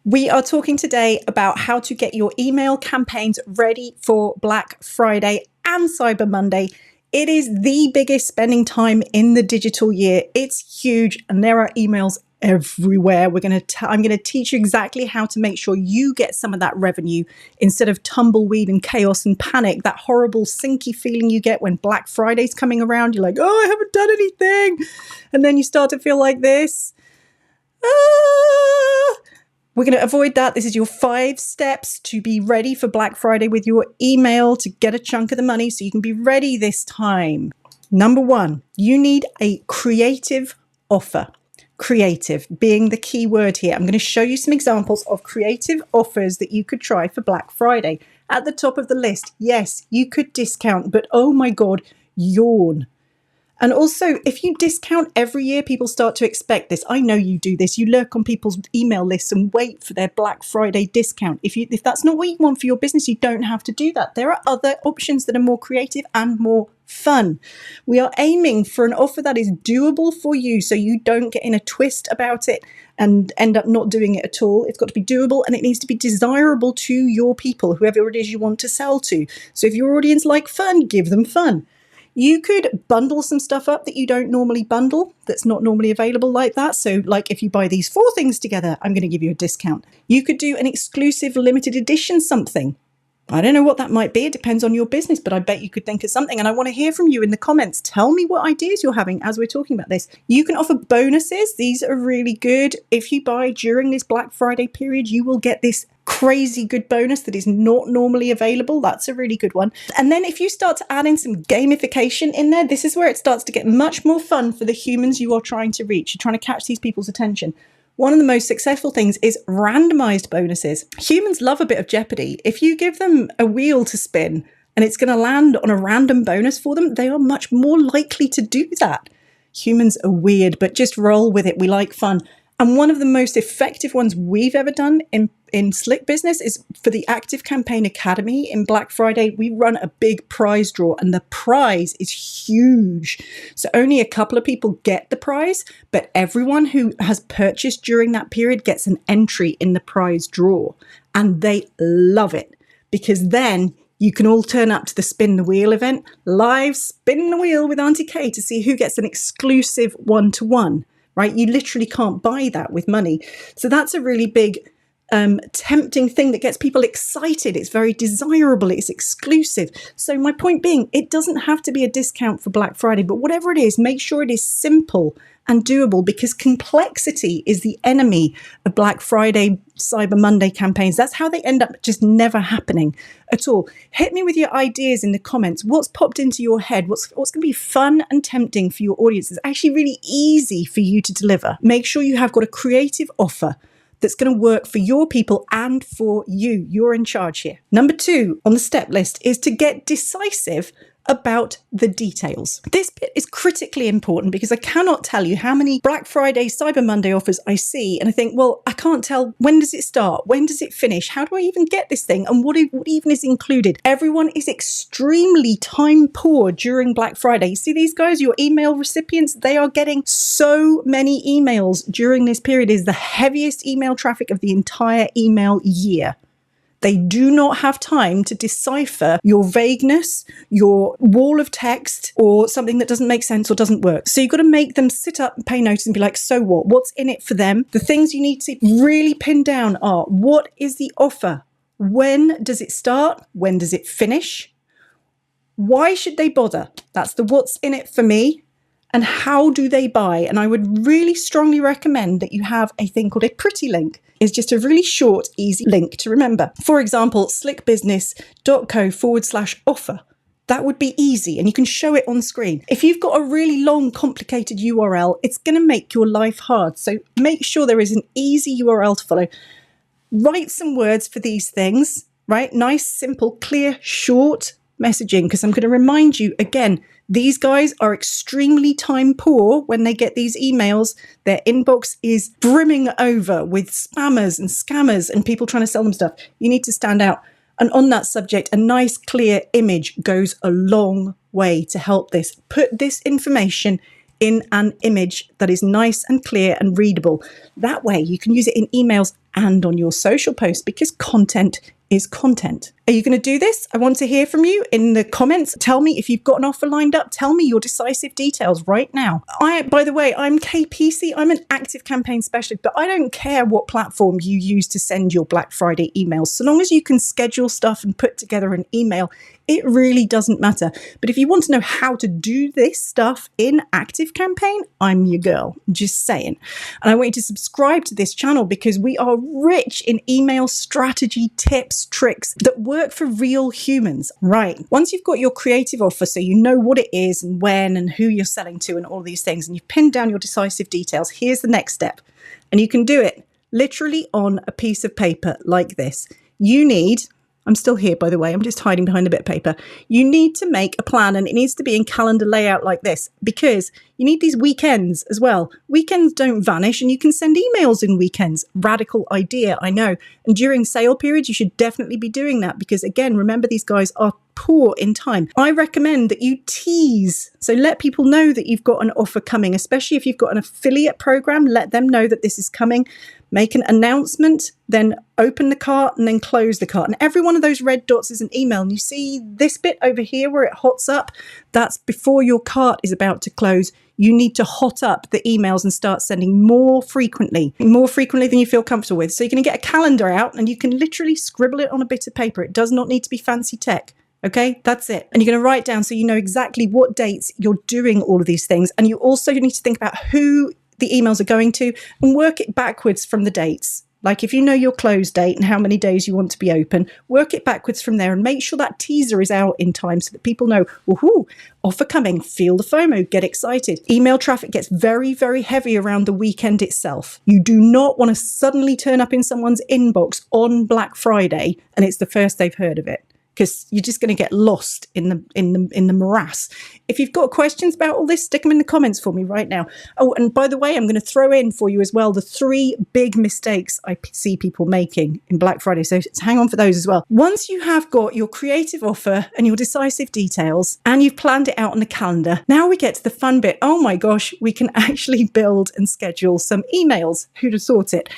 We are talking today about how to get your email campaigns ready for Black Friday and Cyber Monday. It is the biggest spending time in the digital year. It's huge and there are emails everywhere. I'm going to teach you exactly how to make sure you get some of that revenue instead of tumbleweed and chaos and panic, that horrible sinky feeling you get when Black Friday's coming around. You're like, oh, I haven't done anything. And then you start to feel like this. We're going to avoid that. This is your 5 steps to be ready for Black Friday with your email to get a chunk of the money so you can be ready this time. Number 1, you need a creative offer. Creative being the key word here. I'm going to show you some examples of creative offers that you could try for Black Friday. At the top of the list, yes, you could discount, but oh my God, yawn. And also, if you discount every year, people start to expect this. I know you do this. You lurk on people's email lists and wait for their Black Friday discount. If that's not what you want for your business, you don't have to do that. There are other options that are more creative and more fun. We are aiming for an offer that is doable for you so you don't get in a twist about it and end up not doing it at all. It's got to be doable and it needs to be desirable to your people, whoever it is you want to sell to. So if your audience like fun, give them fun. You could bundle some stuff up that you don't normally bundle, that's not normally available like that. So like if you buy these 4 things together, I'm going to give you a discount. You could do an exclusive limited edition something. I don't know what that might be. It depends on your business, but I bet you could think of something. And I want to hear from you in the comments. Tell me what ideas you're having as we're talking about this. You can offer bonuses. These are really good. If you buy during this Black Friday period, you will get this crazy good bonus that is not normally available. That's a really good one. And then if you start to add in some gamification in there, this is where it starts to get much more fun for the humans you are trying to reach. You're trying to catch these people's attention. One of the most successful things is randomized bonuses. Humans love a bit of jeopardy. If you give them a wheel to spin and it's going to land on a random bonus for them, they are much more likely to do that. Humans are weird, but just roll with it. We like fun. And one of the most effective ones we've ever done in Slick Business is for the ActiveCampaign Academy. In Black Friday, we run a big prize draw and the prize is huge. So only a couple of people get the prize, but everyone who has purchased during that period gets an entry in the prize draw. And they love it because then you can all turn up to the Spin the Wheel event, live spin the wheel with Auntie Kay to see who gets an exclusive one-to-one. Right? You literally can't buy that with money. So that's a really big, tempting thing that gets people excited. It's very desirable. It's exclusive. So my point being, it doesn't have to be a discount for Black Friday, but whatever it is, make sure it is simple and doable because complexity is the enemy of Black Friday, Cyber Monday campaigns. That's how they end up just never happening at all. Hit me with your ideas in the comments. What's popped into your head? What's going to be fun and tempting for your audience? It's actually really easy for you to deliver. Make sure you have got a creative offer that's going to work for your people and for you. You're in charge here. Number 2 on the step list is to get decisive about the details. This bit is critically important because I cannot tell you how many Black Friday, Cyber Monday offers I see and I think, well, I can't tell when does it start? When does it finish? How do I even get this thing? And what even is included? Everyone is extremely time poor during Black Friday. You see these guys, your email recipients, they are getting so many emails during this period. It is the heaviest email traffic of the entire email year. They do not have time to decipher your vagueness, your wall of text, or something that doesn't make sense or doesn't work. So you've got to make them sit up and pay notice and be like, so what? What's in it for them? The things you need to really pin down are, what is the offer? When does it start? When does it finish? Why should they bother? That's the what's in it for me. And how do they buy? And I would really strongly recommend that you have a thing called a pretty link. It's just a really short, easy link to remember. For example, slickbusiness.co/offer. That would be easy and you can show it on screen. If you've got a really long, complicated URL, it's going to make your life hard. So make sure there is an easy URL to follow. Write some words for these things, right? Nice, simple, clear, short messaging, because I'm going to remind you again, these guys are extremely time poor when they get these emails. Their inbox is brimming over with spammers and scammers and people trying to sell them stuff. You need to stand out. And on that subject, a nice clear image goes a long way to help this. Put this information in an image that is nice and clear and readable. That way you can use it in emails and on your social posts, because content is content. Are you going to do this? I want to hear from you in the comments. Tell me if you've got an offer lined up. Tell me your decisive details right now. By the way, I'm Kay Peacey. I'm an ActiveCampaign specialist, but I don't care what platform you use to send your Black Friday emails. So long as you can schedule stuff and put together an email, it really doesn't matter. But if you want to know how to do this stuff in ActiveCampaign, I'm your girl. Just saying. And I want you to subscribe to this channel because we are rich in email strategy tips, tricks that work for real humans. Right. Once you've got your creative offer, so you know what it is and when and who you're selling to and all these things, and you've pinned down your decisive details, here's the next step. And you can do it literally on a piece of paper like this. I'm still here, by the way. I'm just hiding behind a bit of paper. You need to make a plan, and it needs to be in calendar layout like this, because you need these weekends as well. Weekends don't vanish, and you can send emails in weekends. Radical idea, I know. And during sale periods, you should definitely be doing that because, again, remember, these guys are poor in time. I recommend that you tease. So let people know that you've got an offer coming, especially if you've got an affiliate program. Let them know that this is coming. Make an announcement, then open the cart and then close the cart. And every one of those red dots is an email. And you see this bit over here where it hots up? That's before your cart is about to close. You need to hot up the emails and start sending more frequently than you feel comfortable with. So you're going to get a calendar out and you can literally scribble it on a bit of paper. It does not need to be fancy tech. Okay, that's it. And you're going to write down so you know exactly what dates you're doing all of these things. And you also need to think about who the emails are going to and work it backwards from the dates. Like if you know your close date and how many days you want to be open, work it backwards from there and make sure that teaser is out in time so that people know, woohoo, offer coming, feel the FOMO, get excited. Email traffic gets very, very heavy around the weekend itself. You do not want to suddenly turn up in someone's inbox on Black Friday and it's the first they've heard of it, because you're just going to get lost in the morass. If you've got questions about all this, stick them in the comments for me right now. Oh, and by the way, I'm going to throw in for you as well the 3 big mistakes I see people making in Black Friday. So hang on for those as well. Once you have got your creative offer and your decisive details and you've planned it out on the calendar, now we get to the fun bit. Oh my gosh, we can actually build and schedule some emails. Who'd have thought it?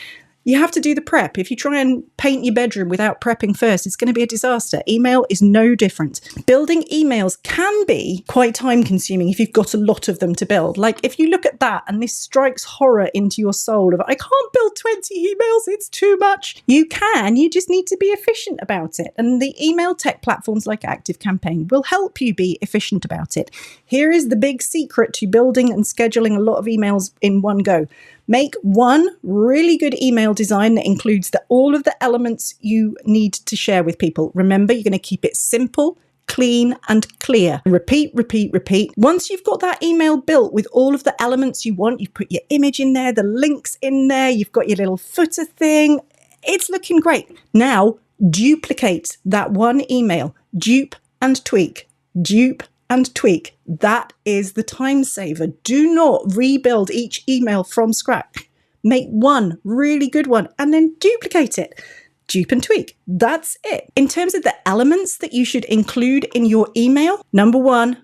You have to do the prep. If you try and paint your bedroom without prepping first, it's going to be a disaster. Email is no different. Building emails can be quite time consuming if you've got a lot of them to build. Like if you look at that and this strikes horror into your soul of, I can't build 20 emails, it's too much. You can, you just need to be efficient about it. And the email tech platforms like ActiveCampaign will help you be efficient about it. Here is the big secret to building and scheduling a lot of emails in one go. Make one really good email design that includes all of the elements you need to share with people. Remember, you're going to keep it simple, clean, and clear. Repeat, repeat, repeat. Once you've got that email built with all of the elements you want, you've put your image in there, the links in there, you've got your little footer thing. It's looking great. Now, duplicate that one email. Dupe and tweak. Dupe and tweak. That is the time saver. Do not rebuild each email from scratch. Make one really good one and then duplicate it. Dupe and tweak. That's it. In terms of the elements that you should include in your email, number 1,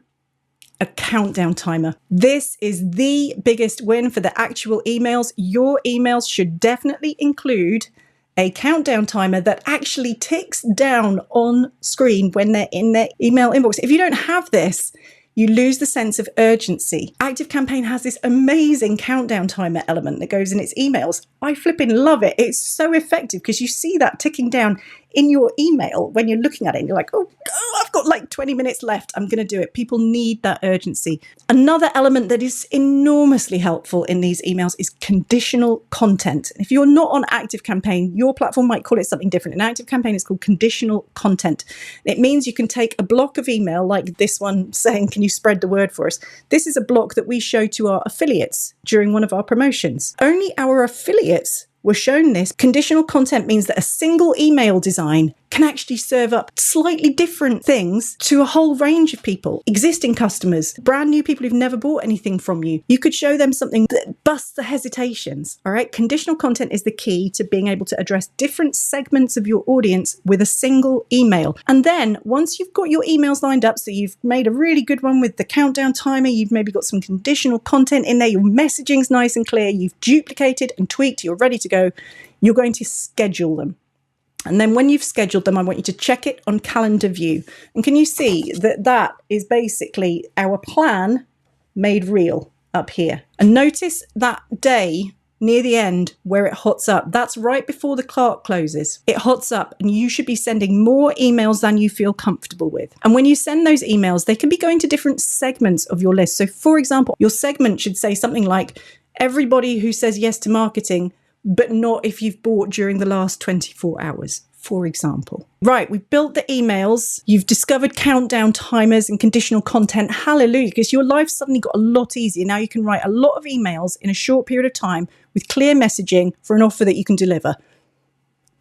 a countdown timer. This is the biggest win for the actual emails. Your emails should definitely include a countdown timer that actually ticks down on screen when they're in their email inbox. If you don't have this, you lose the sense of urgency. ActiveCampaign has this amazing countdown timer element that goes in its emails. I flipping love it. It's so effective because you see that ticking down in your email when you're looking at it and you're like, oh, I've got like 20 minutes left. I'm going to do it. People need that urgency. Another element that is enormously helpful in these emails is conditional content. If you're not on ActiveCampaign, your platform might call it something different. In ActiveCampaign, it's called conditional content. It means you can take a block of email like this one saying, can you spread the word for us? This is a block that we show to our affiliates during one of our promotions. Only our affiliates were shown this. Conditional content means that a single email design can actually serve up slightly different things to a whole range of people. Existing customers, brand new people who've never bought anything from you. You could show them something that busts the hesitations, all right? Conditional content is the key to being able to address different segments of your audience with a single email. And then once you've got your emails lined up, so you've made a really good one with the countdown timer, you've maybe got some conditional content in there, your messaging's nice and clear, you've duplicated and tweaked, you're ready to go. You're going to schedule them. And then when you've scheduled them, I want you to check it on calendar view. And can you see that that is basically our plan made real up here? And notice that day near the end where it hots up. That's right before the clock closes. It hots up, and you should be sending more emails than you feel comfortable with. And when you send those emails, they can be going to different segments of your list. So for example, your segment should say something like, everybody who says yes to marketing, but not if you've bought during the last 24 hours, for example. Right, we've built the emails. You've discovered countdown timers and conditional content. Hallelujah, because your life suddenly got a lot easier. Now you can write a lot of emails in a short period of time with clear messaging for an offer that you can deliver.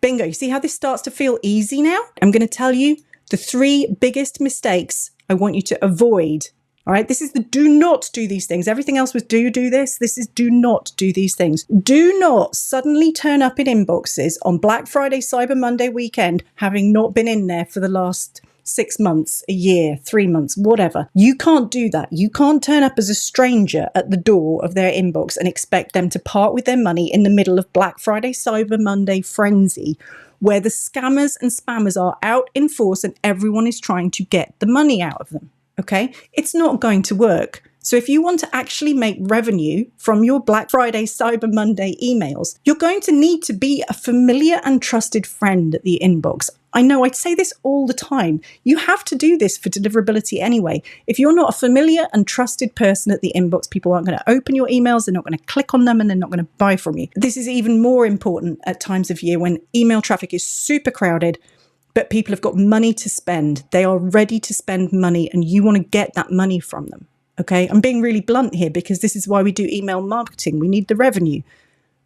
Bingo, you see how this starts to feel easy now? I'm going to tell you the 3 biggest mistakes I want you to avoid. All right, this is the do not do these things. Everything else was do this. This is do not do these things. Do not suddenly turn up in inboxes on Black Friday, Cyber Monday weekend, having not been in there for the last 6 months, a year, 3 months, whatever. You can't do that. You can't turn up as a stranger at the door of their inbox and expect them to part with their money in the middle of Black Friday, Cyber Monday frenzy, where the scammers and spammers are out in force and everyone is trying to get the money out of them. Okay, it's not going to work. So if you want to actually make revenue from your Black Friday, Cyber Monday emails, you're going to need to be a familiar and trusted friend at the inbox. I know I say this all the time. You have to do this for deliverability anyway. If you're not a familiar and trusted person at the inbox, people aren't going to open your emails, they're not going to click on them, and they're not going to buy from you. This is even more important at times of year when email traffic is super crowded, but people have got money to spend. They are ready to spend money, and you want to get that money from them. Okay, I'm being really blunt here because this is why we do email marketing. We need the revenue.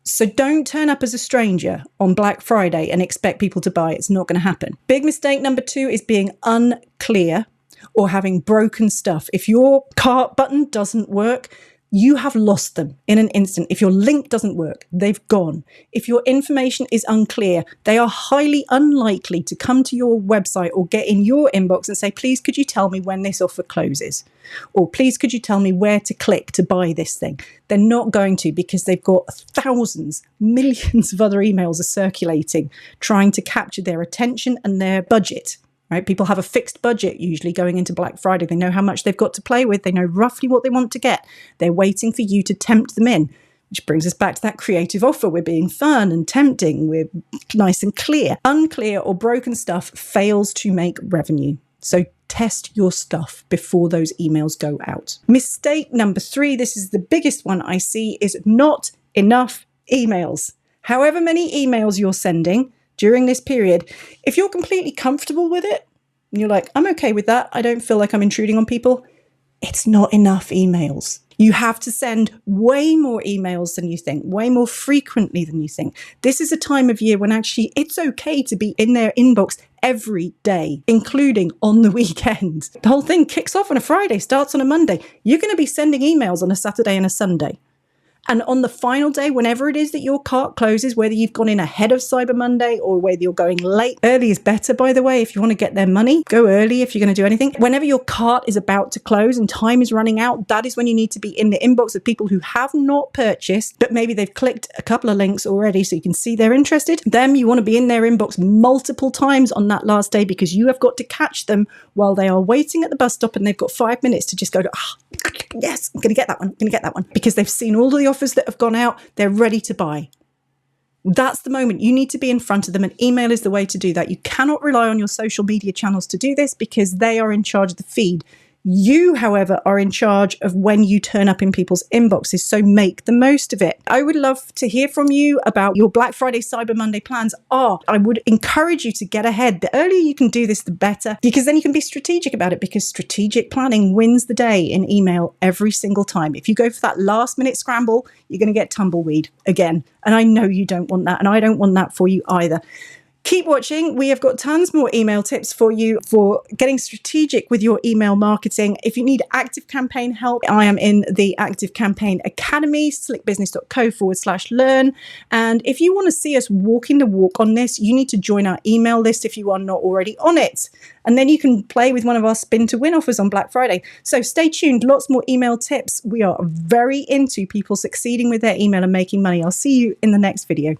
So don't turn up as a stranger on Black Friday and expect people to buy. It's not going to happen. Big mistake number 2 is being unclear or having broken stuff. If your cart button doesn't work, you have lost them in an instant. If your link doesn't work, they've gone. If your information is unclear, they are highly unlikely to come to your website or get in your inbox and say, please, could you tell me when this offer closes? Or please, could you tell me where to click to buy this thing? They're not going to, because they've got thousands, millions of other emails are circulating, trying to capture their attention and their budget. Right? People have a fixed budget usually going into Black Friday. They know how much they've got to play with. They know roughly what they want to get. They're waiting for you to tempt them in, which brings us back to that creative offer. We're being fun and tempting. We're nice and clear. Unclear or broken stuff fails to make revenue. So test your stuff before those emails go out. Mistake number 3, this is the biggest one I see, is not enough emails. However many emails you're sending during this period, if you're completely comfortable with it, and you're like, I'm okay with that, I don't feel like I'm intruding on people, it's not enough emails. You have to send way more emails than you think, way more frequently than you think. This is a time of year when actually it's okay to be in their inbox every day, including on the weekend. The whole thing kicks off on a Friday, starts on a Monday. You're going to be sending emails on a Saturday and a Sunday. And on the final day, whenever it is that your cart closes, whether you've gone in ahead of Cyber Monday or whether you're going late, early is better, by the way. If you want to get their money, go early if you're going to do anything. Whenever your cart is about to close and time is running out, that is when you need to be in the inbox of people who have not purchased, but maybe they've clicked a couple of links already so you can see they're interested. Them, you want to be in their inbox multiple times on that last day, because you have got to catch them while they are waiting at the bus stop and they've got 5 minutes to just go, yes, I'm going to get that one. I'm going to get that one, because they've seen all of the offers that have gone out. They're ready to buy. That's the moment. You need to be in front of them, and email is the way to do that. You cannot rely on your social media channels to do this because they are in charge of the feed. You, however, are in charge of when you turn up in people's inboxes, so make the most of it. I would love to hear from you about your Black Friday, Cyber Monday plans. I would encourage you to get ahead. The earlier you can do this, the better, because then you can be strategic about it, because strategic planning wins the day in email every single time. If you go for that last minute scramble, you're going to get tumbleweed again. And I know you don't want that, and I don't want that for you either. Keep watching. We have got tons more email tips for you for getting strategic with your email marketing. If you need ActiveCampaign help, I am in the ActiveCampaign Academy, slickbusiness.co/learn. And if you want to see us walking the walk on this, you need to join our email list if you are not already on it. And then you can play with one of our spin to win offers on Black Friday. So stay tuned. Lots more email tips. We are very into people succeeding with their email and making money. I'll see you in the next video.